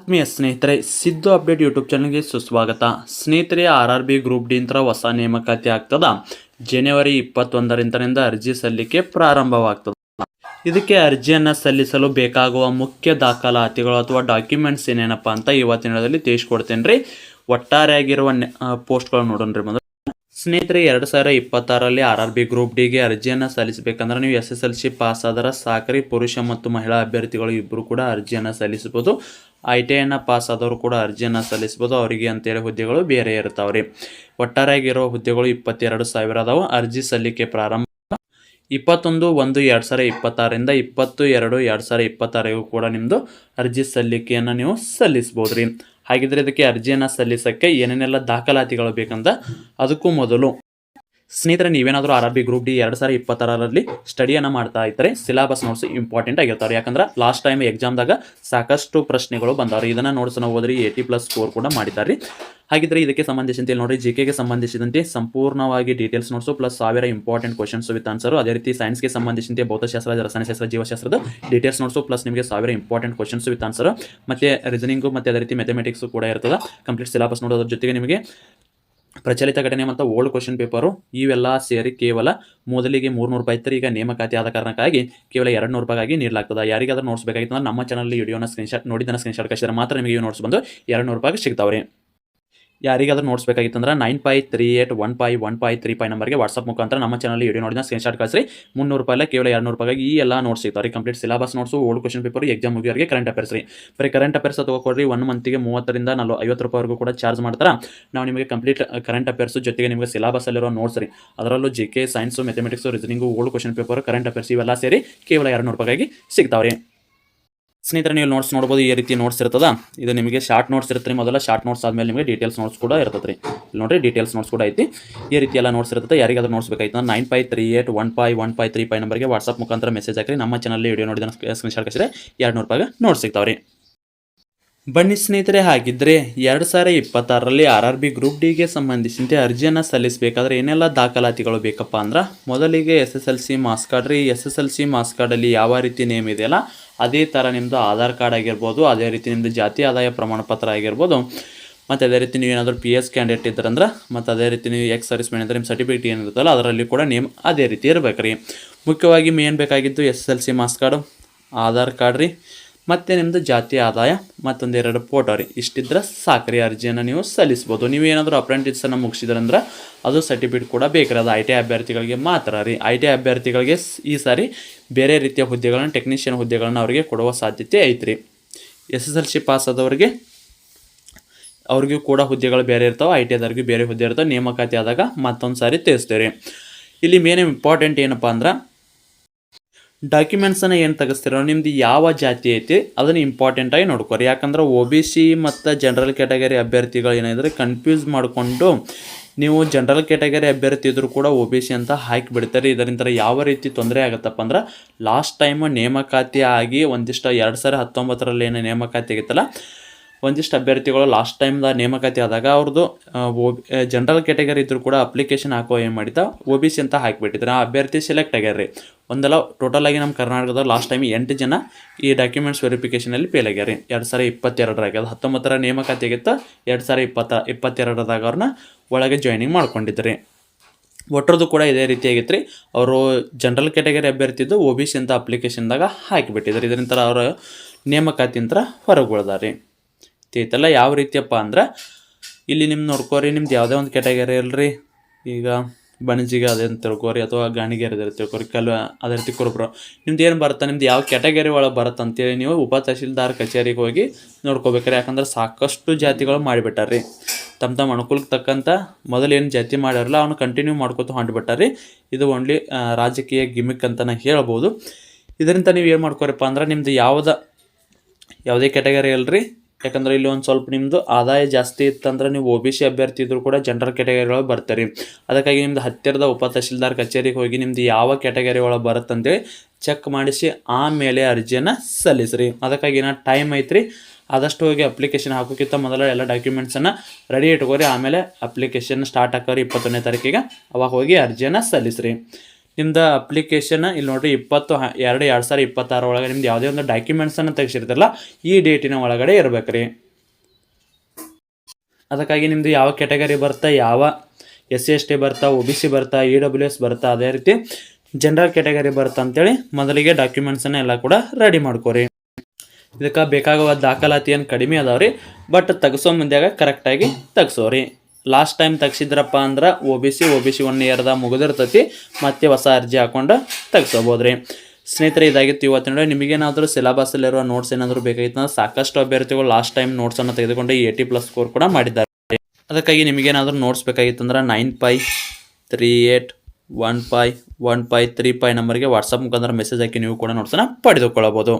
ಆತ್ಮೀಯ ಸ್ನೇಹಿತರೆ, Siddu update YouTube ಚಾನಲ್ಗೆ ಸುಸ್ವಾಗತ. ಸ್ನೇಹಿತರೆ, RRB ಗ್ರೂಪ್ ಡಿ ಅಂತ ಹೊಸ ನೇಮಕಾತಿ ಆಗ್ತದ. ಜನವರಿ 21ರಿಂದ ಅರ್ಜಿ ಸಲ್ಲಿಕೆ ಪ್ರಾರಂಭವಾಗ್ತದೆ. ಇದಕ್ಕೆ ಅರ್ಜಿಯನ್ನು ಸಲ್ಲಿಸಲು ಬೇಕಾಗುವ ಮುಖ್ಯ ದಾಖಲಾತಿಗಳು ಅಥವಾ ಡಾಕ್ಯುಮೆಂಟ್ಸ್ ಏನೇನಪ್ಪ ಅಂತ ಇವತ್ತಿನ ದಿನದಲ್ಲಿ ತಿಳಿಸ್ಕೊಡ್ತೇನೆ ರೀ. ಒಟ್ಟಾರೆಯಾಗಿರುವ ಪೋಸ್ಟ್ಗಳು ನೋಡೋಣ್ರಿ. ಮೊದಲು ಸ್ನೇಹಿತರೆ, 2026ರಲ್ಲಿ RRB ಗ್ರೂಪ್ ಡಿಗೆ ಅರ್ಜಿಯನ್ನು ಸಲ್ಲಿಸಬೇಕಂದ್ರೆ ನೀವು SSLC ಪಾಸ್ ಆದ್ರೆ ಸಾಕ್ರಿ. ಪುರುಷ ಮತ್ತು ಮಹಿಳಾ ಅಭ್ಯರ್ಥಿಗಳು ಇಬ್ಬರು ಕೂಡ ಅರ್ಜಿಯನ್ನು ಸಲ್ಲಿಸಬಹುದು. ITIನ ಪಾಸ್ ಆದವರು ಕೂಡ ಅರ್ಜಿಯನ್ನು ಸಲ್ಲಿಸಬಹುದು. ಅವರಿಗೆ ಅಂತೇಳಿ ಹುದ್ದೆಗಳು ಬೇರೆ ಇರ್ತಾವ್ರಿ. ಒಟ್ಟಾರೆಯಾಗಿರೋ ಹುದ್ದೆಗಳು 22,000 ಅದಾವು. ಅರ್ಜಿ ಸಲ್ಲಿಕೆ ಪ್ರಾರಂಭ 21/1/2026ರಿಂದ 20/2/2026 ಕೂಡ ನಿಮ್ಮದು ಅರ್ಜಿ ಸಲ್ಲಿಕೆಯನ್ನು ನೀವು ಸಲ್ಲಿಸ್ಬೋದು ರೀ. ಹಾಗಿದ್ರೆ ಇದಕ್ಕೆ ಅರ್ಜಿಯನ್ನು ಸಲ್ಲಿಸೋಕ್ಕೆ ಏನೇನೆಲ್ಲ ದಾಖಲಾತಿಗಳು ಬೇಕಂತ ಅದಕ್ಕೂ ಮೊದಲು ಸ್ನೇಹಿತರೆ, ನೀವೇನಾದರೂ RRB ಗ್ರೂಪ್ ಡಿ 2026ರಲ್ಲಿ ಸ್ಟಡಿಯನ್ನು ಮಾಡ್ತಾ ಇದ್ದರೆ ಸಿಲೆಬಸ್ ನೋಟ್ಸ್ ಇಂಪಾರ್ಟೆಂಟ್ ಆಗಿರ್ತಾರೆ. ಯಾಕಂದ್ರೆ ಲಾಸ್ಟ್ ಟೈಮ್ ಎಕ್ಸಾಮ್ದಾಗ ಸಾಕಷ್ಟು ಪ್ರಶ್ನೆಗಳು ಬಂದವ್ರಿ. ಇದನ್ನು ನೋಟ್ಸ್ ನಾವು ಓದ್ರಿ 80+ ಸ್ಕೋರ್ ಕೂಡ ಮಾಡಿದ್ದಾರೆ. ಹಾಗಿದ್ರೆ ಇದಕ್ಕೆ ಸಂಬಂಧಿಸಿದಂತೆ ನೋಡಿರಿ, GKಗೆ ಸಂಬಂಧಿಸಿದಂತೆ ಸಂಪೂರ್ಣವಾಗಿ details notes plus 1000 important questions with answer. ಅದೇ ರೀತಿ ಸೈನ್ಸ್ಗೆ ಸಂಬಂಧಿಸಿದಂತೆ ಭೌತಶಾಸ್ತ್ರ, ರಸಾಯನಶಾಸ್ತ್ರ, ಜೀವಶಾಸ್ತ್ರದ ಡೀಟೇಲ್ಸ್ ನೋಟ್ಸು ಪ್ಲಸ್ ನಿಮಗೆ 1000 ಇಂಪಾರ್ಟೆಂಟ್ ಕ್ವಶನ್ಸ್ ವಿತ್ ಆನ್ಸರು. ಮತ್ತು ರೀಸನಿಂಗು ಮತ್ತು ಅದೇ ರೀತಿ ಮ್ಯಾಥಮೆಟಿಕ್ಸು ಕೂಡ ಇರ್ತದೆ. ಕಂಪ್ಲೀಟ್ ಸಿಲೆಬಸ್ ನೋಡೋದ್ರ ಜೊತೆಗೆ ನಿಮಗೆ ಪ್ರಚಲಿತ ಘಟನೆ ಮತ್ತು ಓಲ್ಡ್ ಕ್ವಶನ್ ಪೇಪರು ಇವೆಲ್ಲ ಸೇರಿ ಕೇವಲ ಮೊದಲಿಗೆ 300 ರೂಪಾಯಿ ಇತ್ತು. ಈಗ ನೇಮಕಾತಿ ಆದ ಕಾರಣಕ್ಕಾಗಿ ಕೇವಲ 200 ರೂಪಾಯಿಗಾಗಿ ನೀಡಲಾಗ್ತದೆ. ಯಾರಿಗಾದ್ರೂ ನೋಟ್ಸ್ ಬೇಕಾಗಿತ್ತು ಅಂದ್ರೆ ನಮ್ಮ ಚಾನಲ್ ವಿಡಿಯೋನ ಸ್ಕ್ರೀನ್ಶಾಟ್ ನೋಡಿದ್ದನ್ನು ಸ್ಕ್ರೀನ್ಶಾಟ್ ಕಳಿಸಿದ್ರೆ ಮಾತ್ರ ನಿಮಗೆ ಈ ನೋಟ್ಸ್ ಬಂದು 200 ರೂಪಾಯಿಗೆ ಸಿಗ್ತಾವ್ರಿ. ಯಾರಿಗಾದ್ರೂ ನೋಟ್ಸ್ ಬೇಕಾಗಿತ್ತಂದ್ರೆ 9538151535 ನಂಬರ್ಗೆ ವಾಟ್ಸಪ್ ಮುಖಾಂತರ ನಮ್ಮ ಚಾನಲ್ ವಿಡಿಯೋ ನೋಡಿದ ಸ್ಕ್ರೀನ್ಶಾಟ್ ಕಳಿಸ್ರಿ. 300 ರೂಪಾಯಿ ಕೇವಲ 200 ರೂಪಾಯಿಗೆ ಈ ಎಲ್ಲ ನೋಟ್ಸ್ ಸಿಗ್ತಾವೆ. Complete syllabus notes, old question paper, exam ಮುಗಿಯೋರಿಗೆ ಕರೆಂಟ್ ಅಫೇರ್ಸ್ ರೀ. ಬರೀ ಕರೆಂಟ್ ಅಫೇರ್ಸ್ ತಗೋಕೊಡ್ರಿ. 1 ಮಂತಿಗೆ 30ರಿಂದ 50 ರೂಪಾಯಿವರೆಗೂ ಕೂಡ ಚಾರ್ಜ್ ಮಾಡ್ತಾರೆ. ನಾವು ನಿಮಗೆ ಕಂಪ್ಲೀಟ್ ಕರೆಂಟ್ ಅಫೇರ್ಸ್ ಜೊತೆಗೆ ನಿಮಗೆ ಸಿಲೆಬಸ್ಸಲ್ಲಿರೋ ನೋಟ್ಸ್ ರೀ, ಅದರಲ್ಲೂ GK, science, mathematics, reasoning, old question paper, current affairs ಇವೆಲ್ಲ ಸೇರಿ ಕೇವಲ 200 ರೂಪಾಯಿಗೆ ಸಿಗ್ತಾವ್ರಿ. ಸ್ನೇಹಿತರೆ, ನೀವು ನೋಟ್ಸ್ ನೋಡ್ಬೋದು. ಈ ರೀತಿ ನೋಟ್ಸ್ ಇರ್ತದ. ಇದು ನಿಮಗೆ ಶಾರ್ಟ್ ನೋಟ್ಸ್ ಇರುತ್ತೆ. ಮೊದಲ ಶಾರ್ಟ್ ನೋಟ್ಸ್ ಆದಮೇಲೆ ನಿಮಗೆ ಡೀಟೇಲ್ಸ್ ನೋಟ್ಸ್ ಕೂಡ ಇರ್ತದೆ ರೀ. ನೋಡಿರಿ, ಡೀಟೇಲ್ಸ್ ನೋಟ್ಸ್ ಕೂಡ ಐತಿ. ಈ ರೀತಿ ಎಲ್ಲ ನೋಟ್ಸ್ ಇರ್ತದೆ. ಯಾರಿಗಾದ್ರೂ ನೋಟ್ಸ್ ಬೇಕಾಯ್ತು 9538151535 ನಂಬರ್ಗೆ ವಾಟ್ಸಪ್ ಮುಖಾಂತರ ಮೆಸೇಜ್ ಹಾಕಿ. ನಮ್ಮ ಚಾನಲ್ ವಿಡಿಯೋ ನೋಡಿದ ಸ್ಕ್ರೀನ್ಶಾಟ್ ಕಳಿಸಿದ್ರೆ 200 ರೂಪಾಯಿಗೆ ನೋಟ್ಸ್ ಸಿಗ್ತಾವ್ರಿ. ಬನ್ನಿ ಸ್ನೇಹಿತರೆ, ಹಾಗಿದ್ರೆ 2026ರಲ್ಲಿ RRB ಗ್ರೂಪ್ ಡಿಗೆ ಸಂಬಂಧಿಸಿದಂತೆ ಅರ್ಜಿಯನ್ನು ಸಲ್ಲಿಸಬೇಕಾದ್ರೆ ಏನೆಲ್ಲ ದಾಖಲಾತಿಗಳು ಬೇಕಪ್ಪ ಅಂದ್ರೆ, ಮೊದಲಿಗೆ SSLC ಮಾರ್ಕ್ಸ್ ಕಾರ್ಡ್ ರೀ. SSLC ಮಾರ್ಕ್ಸ್ ಕಾರ್ಡಲ್ಲಿ ಯಾವ ರೀತಿ ನೇಮ್ ಇದೆಯಲ್ಲ ಅದೇ ಥರ ನಿಮ್ಮದು ಆಧಾರ್ ಕಾರ್ಡ್ ಆಗಿರ್ಬೋದು, ಅದೇ ರೀತಿ ನಿಮ್ಮದು ಜಾತಿ ಆದಾಯ ಪ್ರಮಾಣ ಪತ್ರ ಆಗಿರ್ಬೋದು, ಮತ್ತು ಅದೇ ರೀತಿ ನೀವು ಏನಾದರೂ PS ಕ್ಯಾಂಡಿಡೇಟ್ ಇದ್ರಂದ್ರೆ, ಮತ್ತು ಅದೇ ರೀತಿ ನೀವು ಎಕ್ಸ್ ಸರ್ವಿಸ್ ಮ್ಯಾನ್ ಇದ್ದರೆ ನಿಮ್ಮ ಸರ್ಟಿಫಿಕೇಟ್ ಏನಿರುತ್ತಲ್ಲ ಅದರಲ್ಲಿ ಕೂಡ ನೇಮ್ ಅದೇ ರೀತಿ ಇರಬೇಕು ರೀ. ಮುಖ್ಯವಾಗಿ ಮೇನ್ ಬೇಕಾಗಿದ್ದು SSLC marks card, Aadhaar card ರೀ, ಮತ್ತು ನಿಮ್ಮದು ಜಾತಿ ಆದಾಯ ಮತ್ತೊಂದೆರಡು ಫೋಟೋ ರೀ. ಇಷ್ಟಿದ್ರೆ ಸಾಕ್ರಿ, ಅರ್ಜಿಯನ್ನು ನೀವು ಸಲ್ಲಿಸ್ಬೋದು. ನೀವು ಏನಾದರೂ ಅಪ್ರೆಂಟಿಸನ್ನು ಮುಗಿಸಿದ್ರಂದ್ರೆ ಅದು ಸರ್ಟಿಫಿಕೇಟ್ ಕೂಡ ಬೇಕ್ರಿ. ಅದು ITI ಅಭ್ಯರ್ಥಿಗಳಿಗೆ ಮಾತ್ರ ರೀ. ITI ಅಭ್ಯರ್ಥಿಗಳಿಗೆ ಈ ಸಾರಿ ಬೇರೆ ರೀತಿಯ ಹುದ್ದೆಗಳನ್ನು, ಟೆಕ್ನಿಷಿಯನ್ ಹುದ್ದೆಗಳನ್ನು ಅವರಿಗೆ ಕೊಡುವ ಸಾಧ್ಯತೆ ಐತ್ರಿ. SSLC ಪಾಸ್ ಆದವರಿಗೆ ಅವ್ರಿಗೂ ಕೂಡ ಹುದ್ದೆಗಳು ಬೇರೆ ಇರ್ತಾವೆ, ITIದವ್ರಿಗೂ ಬೇರೆ ಹುದ್ದೆ ಇರ್ತಾವೆ. ನೇಮಕಾತಿ ಆದಾಗ ಮತ್ತೊಂದು ಸಾರಿ ತಿಳಿಸ್ತೀವಿ. ಇಲ್ಲಿ ಮೇನ್ ಇಂಪಾರ್ಟೆಂಟ್ ಏನಪ್ಪ ಅಂದ್ರೆ, ಡಾಕ್ಯುಮೆಂಟ್ಸನ್ನು ಏನು ತೆಗೆಸ್ತಿರೋ ನಿಮ್ದು ಯಾವ ಜಾತಿ ಐತಿ ಅದನ್ನು ಇಂಪಾರ್ಟೆಂಟಾಗಿ ನೋಡ್ಕೊರಿ. ಯಾಕಂದ್ರೆ OBC ಮತ್ತು ಜನರಲ್ ಕ್ಯಾಟಗರಿ ಅಭ್ಯರ್ಥಿಗಳು ಏನಾದರೆ ಕನ್ಫ್ಯೂಸ್ ಮಾಡಿಕೊಂಡು ನೀವು ಜನರಲ್ ಕ್ಯಾಟಗರಿ ಅಭ್ಯರ್ಥಿ ಇದ್ದರೂ ಕೂಡ OBC ಅಂತ ಹಾಕಿಬಿಡ್ತಾರೆ. ಇದರಿಂದ ಯಾವ ರೀತಿ ತೊಂದರೆ ಆಗುತ್ತಪ್ಪ ಅಂದ್ರೆ, ಲಾಸ್ಟ್ ಟೈಮ್ ನೇಮಕಾತಿ ಆಗಿ ಒಂದಿಷ್ಟು 2019ರಲ್ಲಿ ಏನು ನೇಮಕಾತಿ ಆಗಿತ್ತಲ್ಲ, ಒಂದಿಷ್ಟು ಅಭ್ಯರ್ಥಿಗಳು ಲಾಸ್ಟ್ ಟೈಮ್ದಾಗ ನೇಮಕಾತಿ ಆದಾಗ ಅವ್ರದ್ದು ಜನರಲ್ ಕ್ಯಾಟಗರಿ ಇದ್ದರೂ ಕೂಡ ಅಪ್ಲಿಕೇಶನ್ ಹಾಕೋ ಏನು ಮಾಡಿದ್ದ OBC ಅಂತ ಹಾಕಿಬಿಟ್ಟಿದ್ರೆ ಆ ಅಭ್ಯರ್ಥಿ ಸೆಲೆಕ್ಟ್ ಆಗ್ಯಾರ ರೀ. ಒಂದೆಲ್ಲ ಟೋಟಲಾಗಿ ನಮ್ಮ ಕರ್ನಾಟಕದ ಲಾಸ್ಟ್ ಟೈಮ್ 8 ಜನ ಈ ಡಾಕ್ಯುಮೆಂಟ್ಸ್ ವೆರಿಫಿಕೇಷನಲ್ಲಿ ಫೇಲ್ ಆಗ್ಯಾರ ರೀ. 2022ರಾಗ ಅದು 19ರ ನೇಮಕಾತಿ ಆಗಿತ್ತು. 2022ದಾಗ ಅವ್ರನ್ನ ಒಳಗೆ ಜಾಯ್ನಿಂಗ್ ಮಾಡ್ಕೊಂಡಿದ್ರಿ. ಒಟ್ಟರದು ಕೂಡ ಇದೇ ರೀತಿ ಆಗಿತ್ತು ರೀ. ಅವರು ಜನರಲ್ ಕ್ಯಾಟಗರಿ ಅಭ್ಯರ್ಥಿದ್ದು OBC ಅಂತ ಅಪ್ಲಿಕೇಶನ್ದಾಗ ಹಾಕಿಬಿಟ್ಟಿದ್ರು. ಇದರಿಂದ ಅವರು ನೇಮಕಾತಿ ಅಂತ ಹೊರಗೆ ಉಳ್ದಾರೆ. ಐತಲ್ಲ ಯಾವ ರೀತಿಯಪ್ಪ ಅಂದ್ರೆ, ಇಲ್ಲಿ ನಿಮ್ಮ ನೋಡ್ಕೋರಿ, ನಿಮ್ದು ಯಾವುದೇ ಒಂದು ಕ್ಯಾಟಗರಿ ಇಲ್ಲರಿ. ಈಗ ಬಣಜಿಗೆ ಅದೇ ಅಂತ ತಿಳ್ಕೊರಿ, ಅಥವಾ ಗಾಣಿಗೆರೆ ಅದೇ ತಿಳ್ಕೊರಿ, ಅದೇ ರೀತಿ ಕುರುಬ್ರು ನಿಮ್ದು ಏನು ಬರುತ್ತೆ, ನಿಮ್ದು ಯಾವ ಕ್ಯಾಟಗರಿ ಒಳಗೆ ಬರುತ್ತೆ ಅಂತೇಳಿ ನೀವು ಉಪ ತಹಶೀಲ್ದಾರ್ ಕಚೇರಿಗೆ ಹೋಗಿ ನೋಡ್ಕೋಬೇಕ್ರಿ. ಯಾಕಂದ್ರೆ ಸಾಕಷ್ಟು ಜಾತಿಗಳು ಮಾಡಿಬಿಟ್ಟಾರ್ರಿ. ತಮ್ಮ ಅನುಕೂಲಕ್ಕೆ ತಕ್ಕಂಥ ಮೊದಲೇನು ಜಾತಿ ಮಾಡ್ಯಾರಲ್ಲ ಅವನು ಕಂಟಿನ್ಯೂ ಮಾಡ್ಕೊತ ಹೊಂಟ್ಬಿಟ್ಟಾರ್ರಿ. ಇದು ಓನ್ಲಿ ರಾಜಕೀಯ ಗಿಮಿಕ್ ಅಂತಲೇ ಹೇಳ್ಬೋದು. ಇದರಿಂದ ನೀವು ಏನು ಮಾಡ್ಕೋರಪ್ಪ ಅಂದ್ರೆ, ನಿಮ್ಮದು ಯಾವುದೇ ಕ್ಯಾಟಗರಿ ಅಲ್ರಿ. ಯಾಕಂದ್ರೆ ಇಲ್ಲಿ ಒಂದು ಸ್ವಲ್ಪ ನಿಮ್ಮದು ಆದಾಯ ಜಾಸ್ತಿ ಇತ್ತಂದ್ರೆ ನೀವು OBC ಅಭ್ಯರ್ಥಿ ಇದ್ದರೂ ಕೂಡ ಜನರಲ್ ಕ್ಯಾಟಗರಿ ಒಳಗೆ ಬರ್ತಾರೆ. ಅದಕ್ಕಾಗಿ ನಿಮ್ಮದು ಹತ್ತಿರದ ಉಪ ತಹಶೀಲ್ದಾರ್ ಕಚೇರಿಗೆ ಹೋಗಿ ನಿಮ್ಮದು ಯಾವ ಕ್ಯಾಟಗರಿ ಒಳಗೆ ಬರುತ್ತಂತೇಳಿ ಚೆಕ್ ಮಾಡಿಸಿ ಆಮೇಲೆ ಅರ್ಜಿಯನ್ನು ಸಲ್ಲಿಸ್ರಿ. ಅದಕ್ಕಾಗಿ ಏನೋ ಟೈಮ್ ಐತ್ರಿ. ಆದಷ್ಟು ಹೋಗಿ ಅಪ್ಲಿಕೇಶನ್ ಹಾಕೋಕ್ಕಿಂತ ಮೊದಲ ಎಲ್ಲ ಡಾಕ್ಯುಮೆಂಟ್ಸನ್ನು ರೆಡಿ ಇಟ್ಕೋರಿ. ಆಮೇಲೆ ಅಪ್ಲಿಕೇಶನ್ ಸ್ಟಾರ್ಟ್ ಹಾಕೋರಿ 21ನೇ ತಾರೀಕಿಗೆ. ಅವಾಗ ಹೋಗಿ ಅರ್ಜಿಯನ್ನು ಸಲ್ಲಿಸ್ರಿ. ನಿಮ್ದು ಅಪ್ಲಿಕೇಶನ್ ಇಲ್ಲಿ ನೋಡಿರಿ 20/2/2026 ಒಳಗೆ ನಿಮ್ದು ಯಾವುದೇ ಒಂದು ಡಾಕ್ಯುಮೆಂಟ್ಸನ್ನು ತೆಗೆಸಿರ್ತಿರಲ್ಲ ಈ ಡೇಟಿನ ಒಳಗಡೆ ಇರ್ಬೇಕು ರೀ. ಅದಕ್ಕಾಗಿ ನಿಮ್ಮದು ಯಾವ ಕ್ಯಾಟಗರಿ ಬರ್ತಾ, ಯಾವ SC/ST ಬರ್ತಾ, OBC ಬರ್ತಾ, EWS ಬರ್ತಾ, ಅದೇ ರೀತಿ ಜನರಲ್ ಕ್ಯಾಟಗರಿ ಬರ್ತಾ ಅಂತೇಳಿ ಮೊದಲಿಗೆ ಡಾಕ್ಯುಮೆಂಟ್ಸನ್ನು ಎಲ್ಲ ಕೂಡ ರೆಡಿ ಮಾಡ್ಕೋರಿ. ಇದಕ್ಕೆ ಬೇಕಾಗುವ ದಾಖಲಾತಿ ಏನು ಕಡಿಮೆ ಅದಾವ್ರಿ, ಬಟ್ ತೆಗೆಸೋ ಮುಂದ್ಯಾಗ ಕರೆಕ್ಟಾಗಿ ತೆಗ್ಸೋರಿ. ಲಾಸ್ಟ್ ಟೈಮ್ ತೆಗ್ಸಿದ್ರಪ್ಪ ಅಂದ್ರೆ OBC 1 ಇಯರ್ದಾಗ ಮುಗಿದಿರ್ತೈತಿ, ಮತ್ತೆ ಹೊಸ ಅರ್ಜಿ ಹಾಕೊಂಡು ತೆಗ್ಸೋಬೋದು ರೀ. ಸ್ನೇಹಿತರೆ, ಇದಾಗಿತ್ತು ಇವತ್ತಿನ ನೋಡಿ. ನಿಮಗೇನಾದರೂ ಸಿಲೆಬಸ್ಸಲ್ಲಿರುವ ನೋಟ್ಸ್ ಏನಾದರೂ ಬೇಕಾಗಿತ್ತು ಅಂದ್ರೆ ಸಾಕಷ್ಟು ಅಭ್ಯರ್ಥಿಗಳು ಲಾಸ್ಟ್ ಟೈಮ್ ನೋಟ್ಸನ್ನು ತೆಗೆದುಕೊಂಡು 80+ ಸ್ಕೋರ್ ಕೂಡ ಮಾಡಿದ್ದಾರೆ. ಅದಕ್ಕಾಗಿ ನಿಮಗೇನಾದರೂ ನೋಟ್ಸ್ ಬೇಕಾಗಿತ್ತು ಅಂದ್ರೆ 9538151535 ನಂಬರ್ಗೆ ವಾಟ್ಸಪ್ ಮುಖಾಂತರ ಮೆಸೇಜ್ ಹಾಕಿ ನೀವು ಕೂಡ ನೋಟ್ಸನ್ನು ಪಡೆದುಕೊಳ್ಳಬಹುದು.